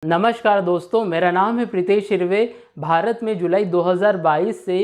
नमस्कार दोस्तों, मेरा नाम है प्रीतेश शिरवे। भारत में जुलाई 2022 से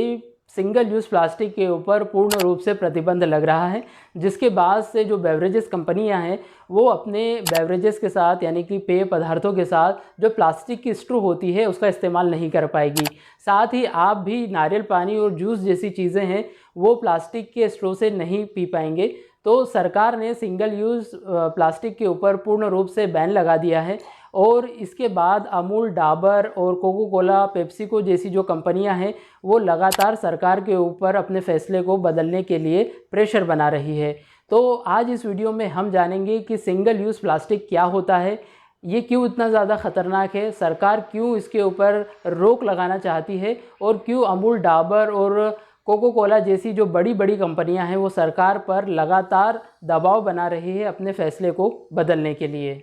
सिंगल यूज़ प्लास्टिक के ऊपर पूर्ण रूप से प्रतिबंध लग रहा है, जिसके बाद से जो बेवरेजेस कंपनियां हैं वो अपने बेवरेजेस के साथ यानी कि पेय पदार्थों के साथ जो प्लास्टिक की स्ट्रॉ होती है उसका इस्तेमाल नहीं कर पाएगी। साथ ही आप भी नारियल पानी और जूस जैसी चीज़ें हैं वो प्लास्टिक के स्ट्रॉ से नहीं पी पाएंगे। तो सरकार ने सिंगल यूज़ प्लास्टिक के ऊपर पूर्ण रूप से बैन लगा दिया है और इसके बाद अमूल, डाबर और कोको कोला, पेप्सिको जैसी जो कंपनियां हैं वो लगातार सरकार के ऊपर अपने फैसले को बदलने के लिए प्रेशर बना रही है। तो आज इस वीडियो में हम जानेंगे कि सिंगल यूज़ प्लास्टिक क्या होता है, ये क्यों इतना ज़्यादा ख़तरनाक है, सरकार क्यों इसके ऊपर रोक लगाना चाहती है और क्यों अमूल, डाबर और कोको कोला जैसी जो बड़ी बड़ी कंपनियां हैं वो सरकार पर लगातार दबाव बना रही है अपने फैसले को बदलने के लिए।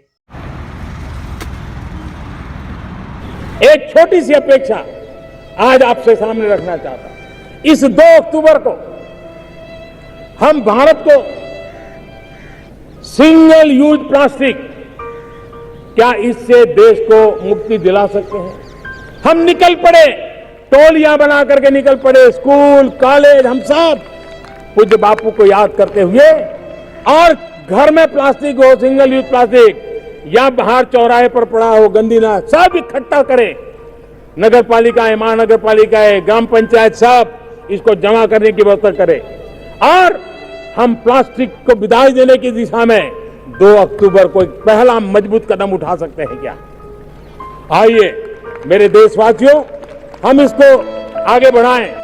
एक छोटी सी अपेक्षा आज आपसे सामने रखना चाहता हूं। इस 2 अक्टूबर को हम भारत को सिंगल यूज प्लास्टिक, क्या इससे देश को मुक्ति दिला सकते हैं? हम निकल पड़े, टोलियां बना करके निकल पड़े, स्कूल, कॉलेज, हम सब पूज्य बापू को याद करते हुए, और घर में प्लास्टिक हो, सिंगल यूज प्लास्टिक या बाहर चौराहे पर पड़ा हो, गंदी ना, सब इकट्ठा करें। नगर पालिकाएं, महानगर पालिकाएं, ग्राम पंचायत सब इसको जमा करने की व्यवस्था करें और हम प्लास्टिक को विदाई देने की दिशा में 2 अक्टूबर को एक पहला मजबूत कदम उठा सकते हैं क्या? आइए मेरे देशवासियों, हम इसको आगे बढ़ाएं।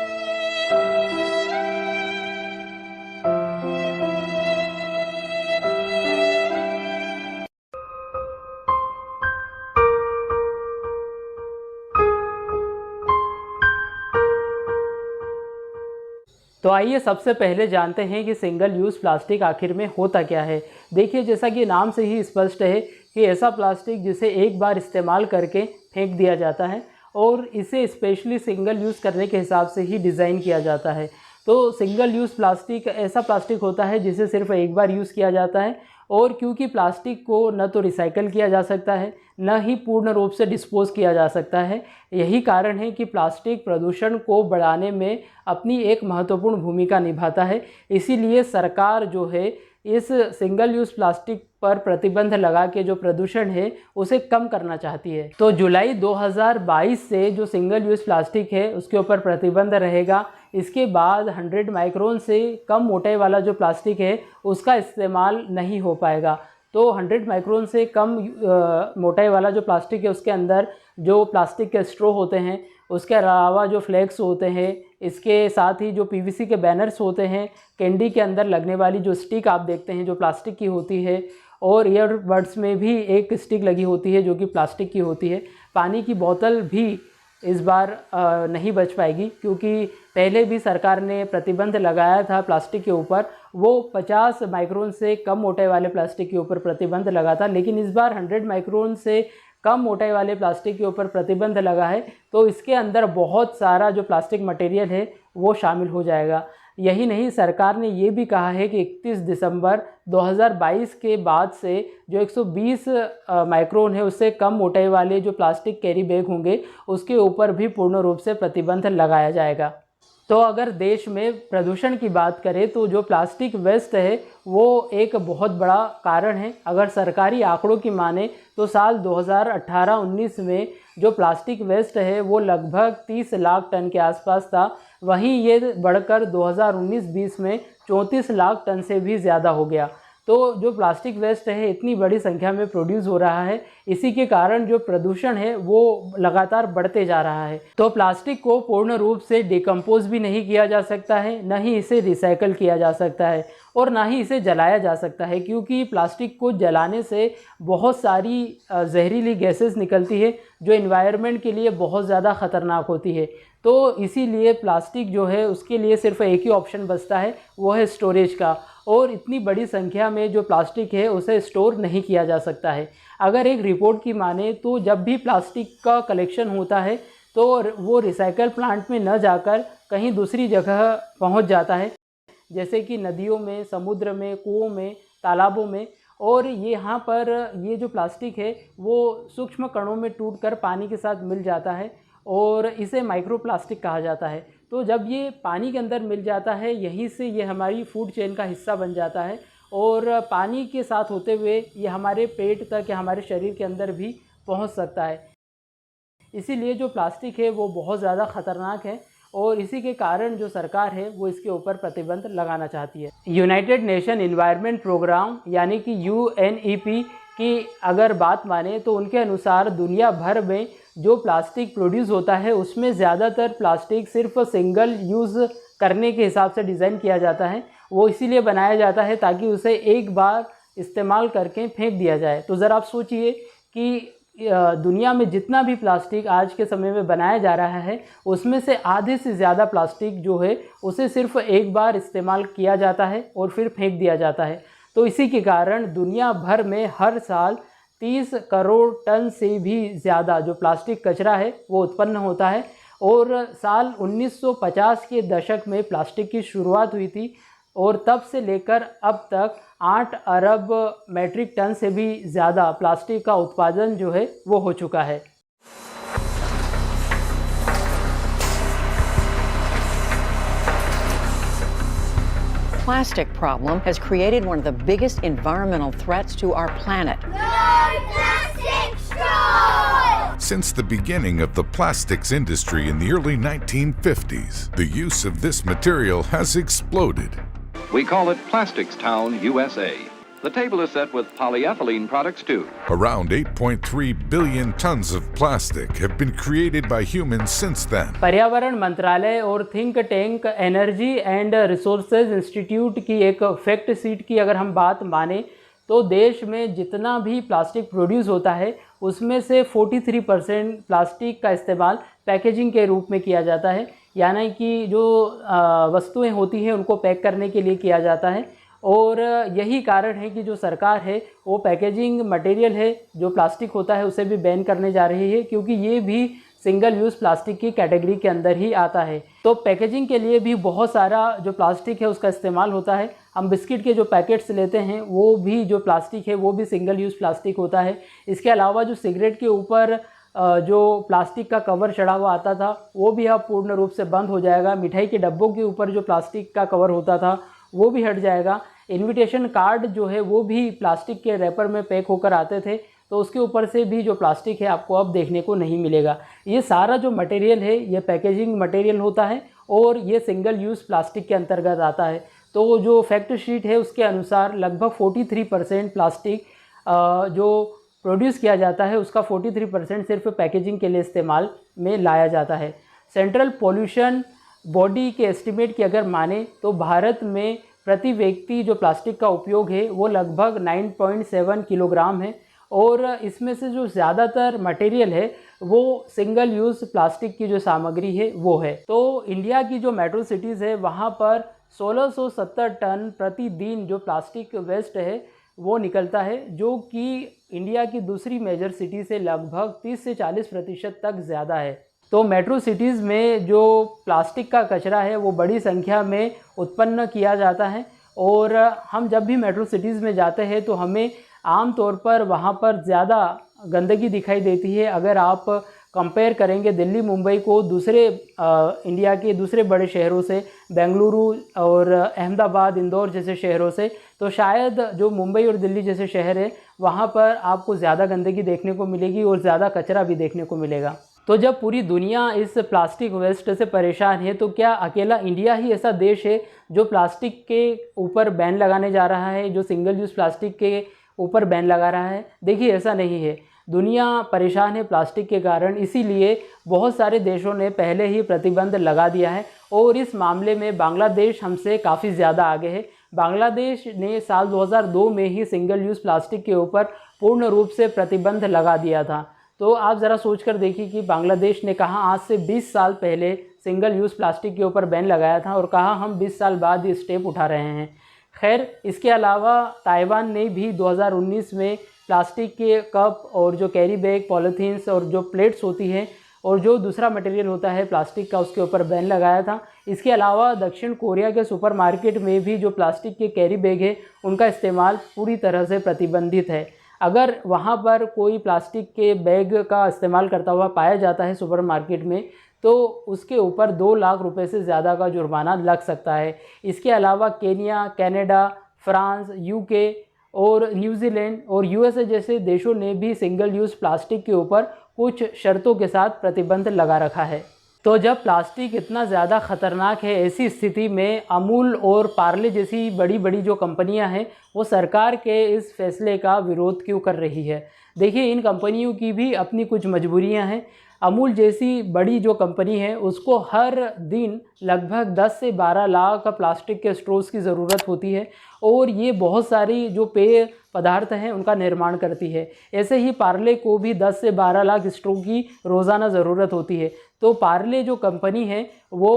तो आइए सबसे पहले जानते हैं कि सिंगल यूज़ प्लास्टिक आखिर में होता क्या है। देखिए, जैसा कि नाम से ही स्पष्ट है कि ऐसा प्लास्टिक जिसे एक बार इस्तेमाल करके फेंक दिया जाता है और इसे स्पेशली सिंगल यूज़ करने के हिसाब से ही डिज़ाइन किया जाता है। तो सिंगल यूज़ प्लास्टिक ऐसा प्लास्टिक होता है जिसे सिर्फ एक बार यूज़ किया जाता है और क्योंकि प्लास्टिक को न तो रिसाइकल किया जा सकता है न ही पूर्ण रूप से डिस्पोज किया जा सकता है, यही कारण है कि प्लास्टिक प्रदूषण को बढ़ाने में अपनी एक महत्वपूर्ण भूमिका निभाता है। इसीलिए सरकार जो है इस सिंगल यूज़ प्लास्टिक पर प्रतिबंध लगा के जो प्रदूषण है उसे कम करना चाहती है। तो जुलाई 2022 से जो सिंगल यूज़ प्लास्टिक है उसके ऊपर प्रतिबंध रहेगा। इसके बाद 100 माइक्रोन से कम मोटाई वाला जो प्लास्टिक है उसका इस्तेमाल नहीं हो पाएगा। तो 100 माइक्रोन से कम मोटाई वाला जो प्लास्टिक है उसके अंदर जो प्लास्टिक के स्ट्रॉ होते हैं, उसके अलावा जो फ्लेक्स होते हैं, इसके साथ ही जो पीवीसी के बैनर्स होते हैं, कैंडी के अंदर लगने वाली जो स्टिक आप देखते हैं जो प्लास्टिक की होती है, और ईयरबड्स में भी एक स्टिक लगी होती है जो कि प्लास्टिक की होती है। पानी की बोतल भी इस बार नहीं बच पाएगी क्योंकि पहले भी सरकार ने प्रतिबंध लगाया था प्लास्टिक के ऊपर, वो 50 माइक्रोन से कम मोटाई वाले प्लास्टिक के ऊपर प्रतिबंध लगा था, लेकिन इस बार 100 माइक्रोन से कम मोटाई वाले प्लास्टिक के ऊपर प्रतिबंध लगा है। तो इसके अंदर बहुत सारा जो प्लास्टिक मटेरियल है वो शामिल हो जाएगा। यही नहीं, सरकार ने ये भी कहा है कि 31 दिसंबर 2022 के बाद से जो 120 माइक्रोन है उससे कम मोटाई वाले जो प्लास्टिक कैरी बैग होंगे उसके ऊपर भी पूर्ण रूप से प्रतिबंध लगाया जाएगा। तो अगर देश में प्रदूषण की बात करें तो जो प्लास्टिक वेस्ट है वो एक बहुत बड़ा कारण है। अगर सरकारी आंकड़ों की माने तो साल 2018-19 में जो प्लास्टिक वेस्ट है वो लगभग 30 लाख टन के आसपास था, वहीं ये बढ़कर 2019-20 में 34 लाख टन से भी ज़्यादा हो गया। तो जो प्लास्टिक वेस्ट है इतनी बड़ी संख्या में प्रोड्यूस हो रहा है, इसी के कारण जो प्रदूषण है वो लगातार बढ़ते जा रहा है। तो प्लास्टिक को पूर्ण रूप से डिकम्पोज भी नहीं किया जा सकता है, न ही इसे रिसाइकल किया जा सकता है और ना ही इसे जलाया जा सकता है, क्योंकि प्लास्टिक को जलाने से बहुत सारी जहरीली गैसेस निकलती है जो एनवायरनमेंट के लिए बहुत ज़्यादा ख़तरनाक होती है। तो इसीलिए प्लास्टिक जो है उसके लिए सिर्फ एक ही ऑप्शन बचता है, वो है स्टोरेज का, और इतनी बड़ी संख्या में जो प्लास्टिक है उसे स्टोर नहीं किया जा सकता है। अगर एक रिपोर्ट की माने तो जब भी प्लास्टिक का कलेक्शन होता है तो वो रिसाइकल प्लांट में न जाकर कहीं दूसरी जगह पहुंच जाता है, जैसे कि नदियों में, समुद्र में, कुओं में, तालाबों में, और ये यहाँ पर ये जो प्लास्टिक है वो सूक्ष्म कणों में टूटकर पानी के साथ मिल जाता है और इसे माइक्रोप्लास्टिक कहा जाता है। तो जब ये पानी के अंदर मिल जाता है, यहीं से ये हमारी फूड चेन का हिस्सा बन जाता है और पानी के साथ होते हुए ये हमारे पेट तक या हमारे शरीर के अंदर भी पहुंच सकता है। इसीलिए जो प्लास्टिक है वो बहुत ज़्यादा ख़तरनाक है और इसी के कारण जो सरकार है वो इसके ऊपर प्रतिबंध लगाना चाहती है। यूनाइटेड नेशन एनवायरनमेंट प्रोग्राम यानी कि UNEP की अगर बात माने तो उनके अनुसार दुनिया भर में जो प्लास्टिक प्रोड्यूस होता है उसमें ज़्यादातर प्लास्टिक सिर्फ सिंगल यूज़ करने के हिसाब से डिज़ाइन किया जाता है। वो इसीलिए बनाया जाता है ताकि उसे एक बार इस्तेमाल करके फेंक दिया जाए। तो ज़रा आप सोचिए कि दुनिया में जितना भी प्लास्टिक आज के समय में बनाया जा रहा है उसमें से आधे से ज़्यादा प्लास्टिक जो है उसे सिर्फ एक बार इस्तेमाल किया जाता है और फिर फेंक दिया जाता है। तो इसी के कारण दुनिया भर में हर साल 30 करोड़ टन से भी ज़्यादा जो प्लास्टिक कचरा है वो उत्पन्न होता है। और साल 1950 के दशक में प्लास्टिक की शुरुआत हुई थी और तब से लेकर अब तक 8 अरब मैट्रिक टन से भी ज़्यादा प्लास्टिक का उत्पादन जो है वो हो चुका है। Plastic problem has created one of the biggest environmental threats to our planet. No plastic straws! Since the beginning of the plastics industry in the early 1950s, the use of this material has exploded. We call it Plastics Town, USA. The table is set with polyethylene products too. Around 8.3 billion tons of plastic have been created by humans since then. पर्यावरण मंत्रालय और think tank energy and resources institute की एक fact sheet की अगर हम बात माने तो देश में जितना भी प्लास्टिक प्रोड्यूस होता है उसमें से 43% प्लास्टिक का इस्तेमाल पैकेजिंग के रूप में किया जाता है, यानी कि जो वस्तुएं होती हैं उनको पैक करने के लिए किया जाता है। और यही कारण है कि जो सरकार है वो पैकेजिंग मटेरियल है जो प्लास्टिक होता है उसे भी बैन करने जा रही है, क्योंकि ये भी सिंगल यूज़ प्लास्टिक की कैटेगरी के अंदर ही आता है। तो पैकेजिंग के लिए भी बहुत सारा जो प्लास्टिक है उसका इस्तेमाल होता है। हम बिस्किट के जो पैकेट्स लेते हैं वो भी जो प्लास्टिक है वो भी सिंगल यूज़ प्लास्टिक होता है। इसके अलावा जो सिगरेट के ऊपर जो प्लास्टिक का कवर चढ़ा हुआ आता था वो भी अब पूर्ण रूप से बंद हो जाएगा। मिठाई के डब्बों के ऊपर जो प्लास्टिक का कवर होता था वो भी हट जाएगा। इनविटेशन कार्ड जो है वो भी प्लास्टिक के रैपर में पैक होकर आते थे, तो उसके ऊपर से भी जो प्लास्टिक है आपको अब देखने को नहीं मिलेगा। ये सारा जो मटेरियल है ये पैकेजिंग मटेरियल होता है और ये सिंगल यूज़ प्लास्टिक के अंतर्गत आता है। तो जो फैक्ट शीट है उसके अनुसार लगभग 43% प्लास्टिक जो प्रोड्यूस किया जाता है उसका 43% सिर्फ पैकेजिंग के लिए इस्तेमाल में लाया जाता है। सेंट्रल पोल्यूशन बॉडी के एस्टिमेट की अगर माने तो भारत में प्रति व्यक्ति जो प्लास्टिक का उपयोग है वो लगभग 9.7 किलोग्राम है और इसमें से जो ज़्यादातर मटेरियल है वो सिंगल यूज़ प्लास्टिक की जो सामग्री है वो है। तो इंडिया की जो मेट्रो सिटीज़ है वहाँ पर 1670 टन प्रतिदिन जो प्लास्टिक वेस्ट है वो निकलता है, जो कि इंडिया की दूसरी मेजर सिटी से लगभग 30 से 40% तक ज़्यादा है। तो मेट्रो सिटीज़ में जो प्लास्टिक का कचरा है वो बड़ी संख्या में उत्पन्न किया जाता है और हम जब भी मेट्रो सिटीज़ में जाते हैं तो हमें आम तौर पर वहाँ पर ज़्यादा गंदगी दिखाई देती है। अगर आप कंपेयर करेंगे दिल्ली मुंबई को दूसरे इंडिया के दूसरे बड़े शहरों से, बेंगलुरु और अहमदाबाद इंदौर जैसे शहरों से, तो शायद जो मुंबई और दिल्ली जैसे शहर है वहाँ पर आपको ज़्यादा गंदगी देखने को मिलेगी और ज़्यादा कचरा भी देखने को मिलेगा। तो जब पूरी दुनिया इस प्लास्टिक वेस्ट से परेशान है तो क्या अकेला इंडिया ही ऐसा देश है जो प्लास्टिक के ऊपर बैन लगाने जा रहा है, जो सिंगल यूज़ प्लास्टिक के ऊपर बैन लगा रहा है? देखिए ऐसा नहीं है। दुनिया परेशान है प्लास्टिक के कारण, इसीलिए बहुत सारे देशों ने पहले ही प्रतिबंध लगा दिया है और इस मामले में बांग्लादेश हमसे काफ़ी ज़्यादा आगे है। बांग्लादेश ने साल 2002 में ही सिंगल यूज़ प्लास्टिक के ऊपर पूर्ण रूप से प्रतिबंध लगा दिया था। तो आप ज़रा सोच कर देखिए कि बांग्लादेश ने कहा आज से 20 साल पहले सिंगल यूज़ प्लास्टिक के ऊपर बैन लगाया था और कहा हम 20 साल बाद ये स्टेप उठा रहे हैं। खैर, इसके अलावा ताइवान ने भी 2019 में प्लास्टिक के कप और जो कैरी बैग, पॉलीथीन्स और जो प्लेट्स होती हैं और जो दूसरा मटेरियल होता है प्लास्टिक का उसके ऊपर बैन लगाया था। इसके अलावा दक्षिण कोरिया के सुपरमार्केट में भी जो प्लास्टिक के कैरी बैग है उनका इस्तेमाल पूरी तरह से प्रतिबंधित है। अगर वहाँ पर कोई प्लास्टिक के बैग का इस्तेमाल करता हुआ पाया जाता है सुपरमार्केट में तो उसके ऊपर 2 लाख रुपए से ज़्यादा का जुर्माना लग सकता है। इसके अलावा केन्या, कनाडा, फ्रांस, यूके और न्यूजीलैंड और यूएसए जैसे देशों ने भी सिंगल यूज़ प्लास्टिक के ऊपर कुछ शर्तों के साथ प्रतिबंध लगा रखा है। तो जब प्लास्टिक इतना ज़्यादा ख़तरनाक है, ऐसी स्थिति में अमूल और पार्ले जैसी बड़ी बड़ी जो कंपनियां हैं वो सरकार के इस फैसले का विरोध क्यों कर रही है। देखिए, इन कंपनियों की भी अपनी कुछ मजबूरियां हैं। अमूल जैसी बड़ी जो कंपनी है उसको हर दिन लगभग 10 से 12 लाख प्लास्टिक के स्ट्रोज की ज़रूरत होती है और ये बहुत सारी जो पेय पदार्थ हैं उनका निर्माण करती है। ऐसे ही पार्ले को भी 10 से 12 लाख स्ट्रो की रोज़ाना ज़रूरत होती है। तो पार्ले जो कंपनी है वो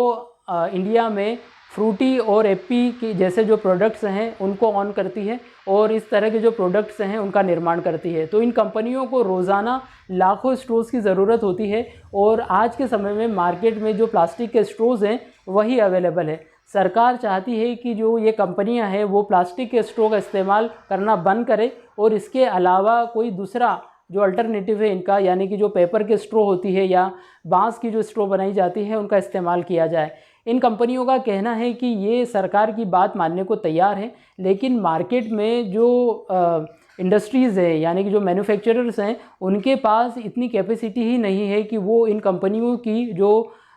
इंडिया में फ्रूटी और एप्पी की जैसे जो प्रोडक्ट्स हैं उनको ऑन करती है और इस तरह के जो प्रोडक्ट्स हैं उनका निर्माण करती है। तो इन कंपनियों को रोज़ाना लाखों स्ट्रोज की ज़रूरत होती है और आज के समय में मार्केट में जो प्लास्टिक के स्ट्रोज हैं वही अवेलेबल है। सरकार चाहती है कि जो ये कंपनियां हैं वो प्लास्टिक के स्ट्रो का इस्तेमाल करना बंद करे और इसके अलावा कोई दूसरा जो अल्टरनेटिव है इनका, यानी कि जो पेपर के स्ट्रो होती है या बांस की जो स्ट्रो बनाई जाती है उनका इस्तेमाल किया जाए। इन कंपनियों का कहना है कि ये सरकार की बात मानने को तैयार है, लेकिन मार्केट में जो इंडस्ट्रीज़ है यानी कि जो मैन्युफैक्चरर्स हैं उनके पास इतनी कैपेसिटी ही नहीं है कि वो इन कंपनियों की जो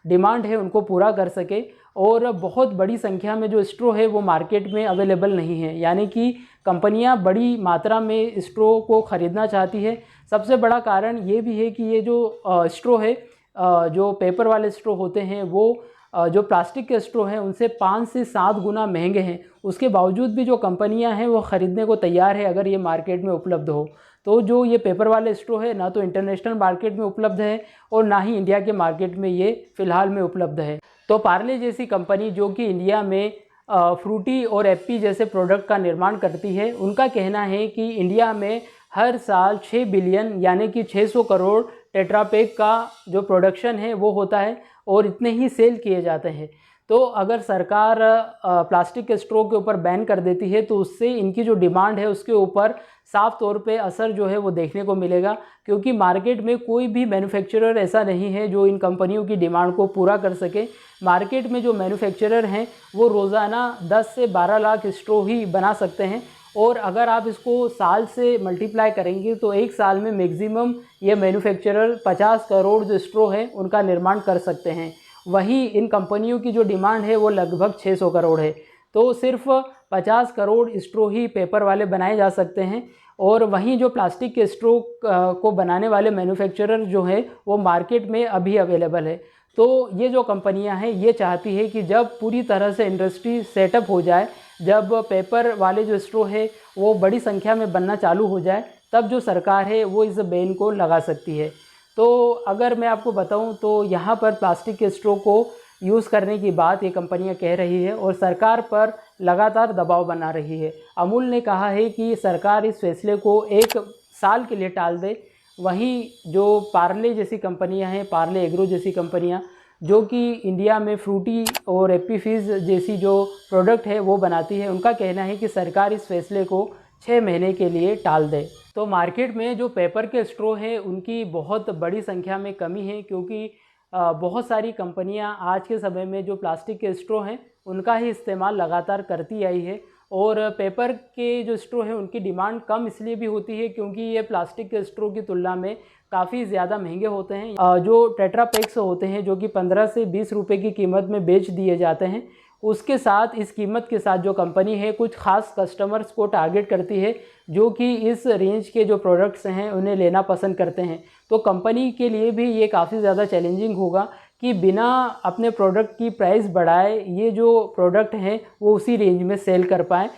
डिमांड है उनको पूरा कर सके और बहुत बड़ी संख्या में जो स्ट्रो है वो मार्केट में अवेलेबल नहीं है। यानी कि कंपनियां बड़ी मात्रा में स्ट्रो को ख़रीदना चाहती है। सबसे बड़ा कारण ये भी है कि ये जो स्ट्रो है, जो पेपर वाले स्ट्रो होते हैं वो जो प्लास्टिक के स्ट्रो हैं उनसे 5 से 7 गुना महंगे हैं। उसके बावजूद भी जो कंपनियां हैं वो ख़रीदने को तैयार है अगर ये मार्केट में उपलब्ध हो। तो जो ये पेपर वाले स्ट्रो है ना तो इंटरनेशनल मार्केट में उपलब्ध है और ना ही इंडिया के मार्केट में ये फ़िलहाल में उपलब्ध है। तो पार्ले जैसी कंपनी जो कि इंडिया में फ्रूटी और एप्पी जैसे प्रोडक्ट का निर्माण करती है, उनका कहना है कि इंडिया में हर साल 6 बिलियन यानी कि 600 करोड़ टेट्रापैक का जो प्रोडक्शन है वो होता है और इतने ही सेल किए जाते हैं। तो अगर सरकार प्लास्टिक के स्ट्रो के ऊपर बैन कर देती है तो उससे इनकी जो डिमांड है उसके ऊपर साफ तौर पे असर जो है वो देखने को मिलेगा, क्योंकि मार्केट में कोई भी मैन्युफैक्चरर ऐसा नहीं है जो इन कंपनियों की डिमांड को पूरा कर सके। मार्केट में जो मैन्युफैक्चरर हैं वो रोज़ाना 10 से 12 लाख स्ट्रो ही बना सकते हैं और अगर आप इसको साल से मल्टीप्लाई करेंगे तो एक साल में मैक्सिमम ये मैन्युफैक्चरर 50 करोड़ जो स्ट्रो है उनका निर्माण कर सकते हैं। वहीं इन कंपनियों की जो डिमांड है वो लगभग 600 करोड़ है। तो सिर्फ 50 करोड़ स्ट्रो ही पेपर वाले बनाए जा सकते हैं और वहीं जो प्लास्टिक के स्ट्रो को बनाने वाले मैन्युफैक्चरर जो है वो मार्केट में अभी अवेलेबल है। तो ये जो कंपनियां हैं ये चाहती है कि जब पूरी तरह से इंडस्ट्री सेटअप हो जाए, जब पेपर वाले जो स्ट्रो है वो बड़ी संख्या में बनना चालू हो जाए, तब जो सरकार है वो इस बैन को लगा सकती है। तो अगर मैं आपको बताऊं तो यहाँ पर प्लास्टिक के स्ट्रो को यूज़ करने की बात ये कंपनियां कह रही है और सरकार पर लगातार दबाव बना रही है। अमूल ने कहा है कि सरकार इस फैसले को 1 साल के लिए टाल दे। वहीं जो पार्ले जैसी कंपनियां हैं, पार्ले एग्रो जैसी कंपनियां जो कि इंडिया में फ्रूटी और एप्पी फिज़ जैसी जो प्रोडक्ट है वो बनाती है, उनका कहना है कि सरकार इस फैसले को 6 महीने के लिए टाल दे। तो मार्केट में जो पेपर के स्ट्रो हैं उनकी बहुत बड़ी संख्या में कमी है, क्योंकि बहुत सारी कंपनियां आज के समय में जो प्लास्टिक के स्ट्रो हैं उनका ही इस्तेमाल लगातार करती आई है और पेपर के जो स्ट्रो हैं उनकी डिमांड कम इसलिए भी होती है क्योंकि ये प्लास्टिक के स्ट्रो की तुलना में काफ़ी ज़्यादा महंगे होते हैं। जो टेट्रापैक्स होते हैं जो कि 15 से 20 रुपए की कीमत में बेच दिए जाते हैं, उसके साथ इस कीमत के साथ जो कंपनी है कुछ खास कस्टमर्स को टारगेट करती है जो कि इस रेंज के जो प्रोडक्ट्स हैं उन्हें लेना पसंद करते हैं। तो कंपनी के लिए भी ये काफ़ी ज़्यादा चैलेंजिंग होगा कि बिना अपने प्रोडक्ट की प्राइस बढ़ाए ये जो प्रोडक्ट हैं वो उसी रेंज में सेल कर पाएँ,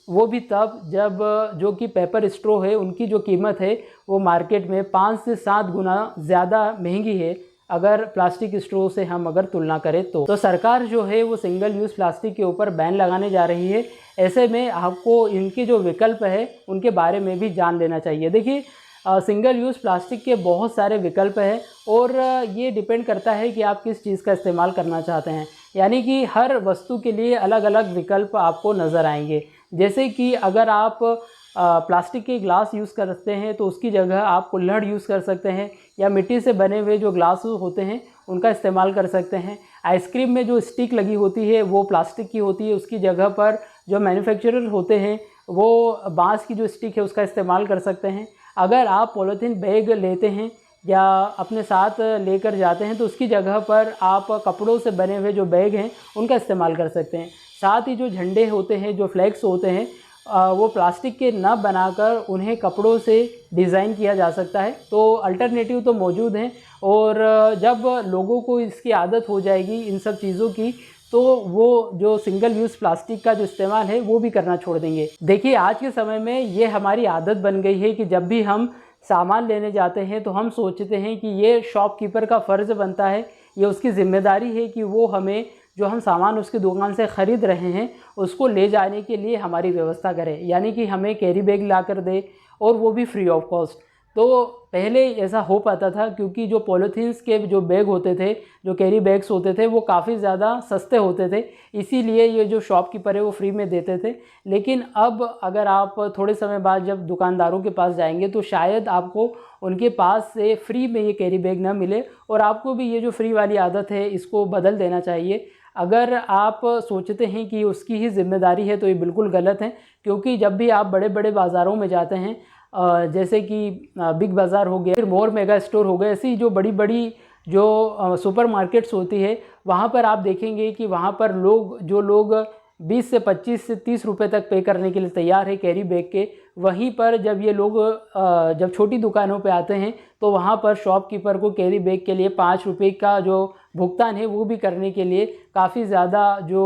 वो भी तब जब जो कि पेपर स्ट्रो है उनकी जो कीमत है वो मार्केट में 5 से 7 गुना ज़्यादा महंगी है अगर प्लास्टिक स्ट्रो से हम अगर तुलना करें तो सरकार जो है वो सिंगल यूज़ प्लास्टिक के ऊपर बैन लगाने जा रही है। ऐसे में आपको इनके जो विकल्प है उनके बारे में भी जान लेना चाहिए। देखिए, सिंगल यूज़ प्लास्टिक के बहुत सारे विकल्प हैं और ये डिपेंड करता है कि आप किस चीज़ का इस्तेमाल करना चाहते हैं। यानी कि हर वस्तु के लिए अलग अलग विकल्प आपको नज़र आएंगे। जैसे कि अगर आप प्लास्टिक के ग्लास यूज़ करते हैं तो उसकी जगह आप कुल्हड़ यूज़ कर सकते हैं, या मिट्टी से बने हुए जो ग्लास होते हैं उनका इस्तेमाल कर सकते हैं। आइसक्रीम में जो स्टिक लगी होती है वो प्लास्टिक की होती है, उसकी जगह पर जो मैन्युफैक्चरर होते हैं वो बांस की जो स्टिक है उसका इस्तेमाल कर सकते हैं। अगर आप पॉलीथीन बैग लेते हैं या अपने साथ लेकर जाते हैं तो उसकी जगह पर आप कपड़ों से बने हुए जो बैग हैं उनका इस्तेमाल कर सकते हैं। साथ ही जो झंडे होते हैं, जो फ्लैग्स होते हैं, वो प्लास्टिक के न बनाकर उन्हें कपड़ों से डिज़ाइन किया जा सकता है। तो अल्टरनेटिव तो मौजूद हैं, और जब लोगों को इसकी आदत हो जाएगी इन सब चीज़ों की, तो वो जो सिंगल यूज़ प्लास्टिक का जो इस्तेमाल है वो भी करना छोड़ देंगे। देखिए, आज के समय में ये हमारी आदत बन गई है कि जब भी हम सामान लेने जाते हैं तो हम सोचते हैं कि ये शॉपकीपर का फ़र्ज़ बनता है, ये उसकी ज़िम्मेदारी है कि वो हमें जो हम सामान उसकी दुकान से ख़रीद रहे हैं उसको ले जाने के लिए हमारी व्यवस्था करे, यानी कि हमें कैरी बैग ला कर दे, और वो भी फ्री ऑफ कॉस्ट। तो पहले ऐसा हो पाता था क्योंकि जो पॉलीथीन्स के जो बैग होते थे, जो कैरी बैग्स होते थे, वो काफ़ी ज़्यादा सस्ते होते थे, इसीलिए ये जो शॉपकीपर है वो फ्री में देते थे। लेकिन अब अगर आप थोड़े समय बाद जब दुकानदारों के पास जाएंगे तो शायद आपको उनके पास से फ्री में ये कैरी बैग ना मिले, और आपको भी ये जो फ्री वाली आदत है इसको बदल देना चाहिए। अगर आप सोचते हैं कि उसकी ही जिम्मेदारी है तो ये बिल्कुल गलत है, क्योंकि जब भी आप बड़े बड़े बाज़ारों में जाते हैं, जैसे कि बिग बाज़ार हो गया, फिर मोर मेगा स्टोर हो गए, ऐसी जो बड़ी बड़ी जो सुपर मार्केट्स होती है, वहाँ पर आप देखेंगे कि वहाँ पर लोग 20 से 25 से 30 रुपए तक पे करने के लिए तैयार है कैरी बैग के। वहीं पर जब ये लोग जब छोटी दुकानों पे आते हैं तो वहाँ पर शॉपकीपर को कैरी बैग के लिए 5 रुपये का जो भुगतान है वो भी करने के लिए काफ़ी ज़्यादा जो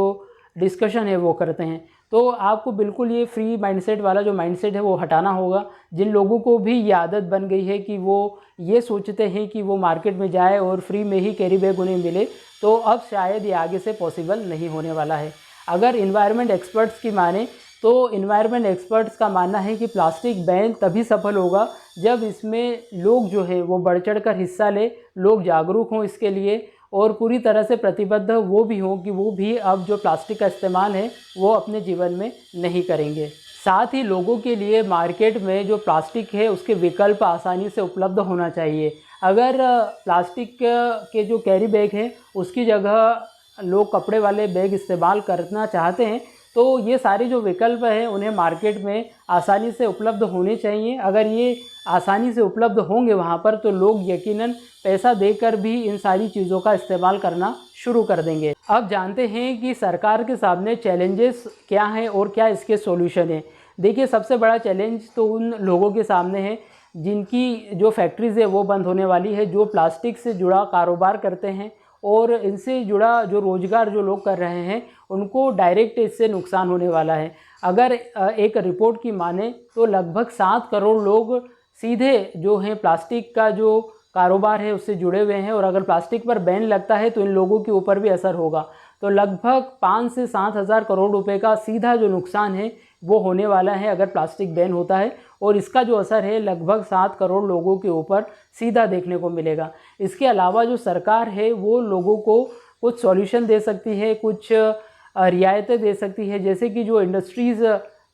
डिस्कशन है वो करते हैं। तो आपको बिल्कुल ये फ्री माइंडसेट वाला जो माइंडसेट है वो हटाना होगा। जिन लोगों को भी ये आदत बन गई है कि वो ये सोचते हैं कि वो मार्केट में जाए और फ्री में ही कैरी बैग उन्हें मिले, तो अब शायद ये आगे से पॉसिबल नहीं होने वाला है। अगर इन्वायरमेंट एक्सपर्ट्स की माने तो इन्वायरमेंट एक्सपर्ट्स का मानना है कि प्लास्टिक बैन तभी सफल होगा जब इसमें लोग जो है वो बढ़ चढ़ कर हिस्सा ले, लोग जागरूक हों इसके लिए, और पूरी तरह से प्रतिबद्ध वो भी हों कि वो भी अब जो प्लास्टिक का इस्तेमाल है वो अपने जीवन में नहीं करेंगे। साथ ही लोगों के लिए मार्केट में जो प्लास्टिक है उसके विकल्प आसानी से उपलब्ध होना चाहिए। अगर प्लास्टिक के जो कैरी बैग हैं उसकी जगह लोग कपड़े वाले बैग इस्तेमाल करना चाहते हैं तो ये सारे जो विकल्प हैं उन्हें मार्केट में आसानी से उपलब्ध होने चाहिए। अगर ये आसानी से उपलब्ध होंगे वहाँ पर तो लोग यकीनन पैसा देकर भी इन सारी चीज़ों का इस्तेमाल करना शुरू कर देंगे। अब जानते हैं कि सरकार के सामने चैलेंजेस क्या हैं और क्या इसके सॉल्यूशन हैं। देखिए, सबसे बड़ा चैलेंज तो उन लोगों के सामने है जिनकी जो फैक्ट्रीज़ है वो बंद होने वाली है, जो प्लास्टिक से जुड़ा कारोबार करते हैं और इनसे जुड़ा जो रोज़गार जो लोग कर रहे हैं उनको डायरेक्ट इससे नुकसान होने वाला है। अगर एक रिपोर्ट की माने तो लगभग 7 करोड़ लोग सीधे जो हैं प्लास्टिक का जो कारोबार है उससे जुड़े हुए हैं, और अगर प्लास्टिक पर बैन लगता है तो इन लोगों के ऊपर भी असर होगा। तो लगभग 5 से 7 हज़ार करोड़ रुपए का सीधा जो नुकसान है वो होने वाला है अगर प्लास्टिक बैन होता है, और इसका जो असर है लगभग 7 करोड़ लोगों के ऊपर सीधा देखने को मिलेगा। इसके अलावा जो सरकार है वो लोगों को कुछ सॉल्यूशन दे सकती है, कुछ रियायतें दे सकती है, जैसे कि जो इंडस्ट्रीज़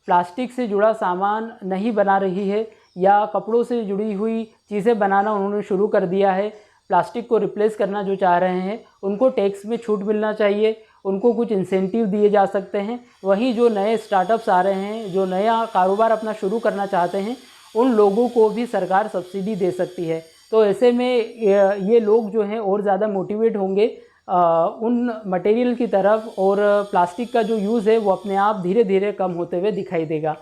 प्लास्टिक से जुड़ा सामान नहीं बना रही है या कपड़ों से जुड़ी हुई चीज़ें बनाना उन्होंने शुरू कर दिया है, प्लास्टिक को रिप्लेस करना जो चाह रहे हैं, उनको टैक्स में छूट मिलना चाहिए, उनको कुछ इंसेंटिव दिए जा सकते हैं। वहीं जो नए स्टार्टअप्स आ रहे हैं, जो नया कारोबार अपना शुरू करना चाहते हैं, उन लोगों को भी सरकार सब्सिडी दे सकती है। तो ऐसे में ये लोग जो हैं और ज़्यादा मोटिवेट होंगे उन मटेरियल की तरफ, और प्लास्टिक का जो यूज़ है वो अपने आप धीरे धीरे कम होते हुए दिखाई देगा।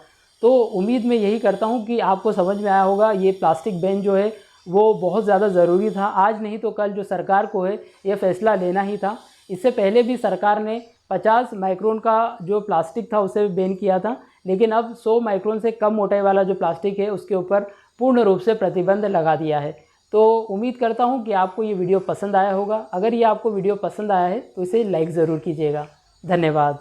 तो उम्मीद मैं यही करता हूँ कि आपको समझ में आया होगा। ये प्लास्टिक बैन जो है वो बहुत ज़्यादा ज़रूरी था, आज नहीं तो कल जो सरकार को है ये फ़ैसला लेना ही था। इससे पहले भी सरकार ने 50 माइक्रोन का जो प्लास्टिक था उसे बैन किया था, लेकिन अब 100 माइक्रोन से कम मोटाई वाला जो प्लास्टिक है उसके ऊपर पूर्ण रूप से प्रतिबंध लगा दिया है। तो उम्मीद करता हूँ कि आपको ये वीडियो पसंद आया होगा। अगर ये आपको वीडियो पसंद आया है तो इसे लाइक ज़रूर कीजिएगा। धन्यवाद।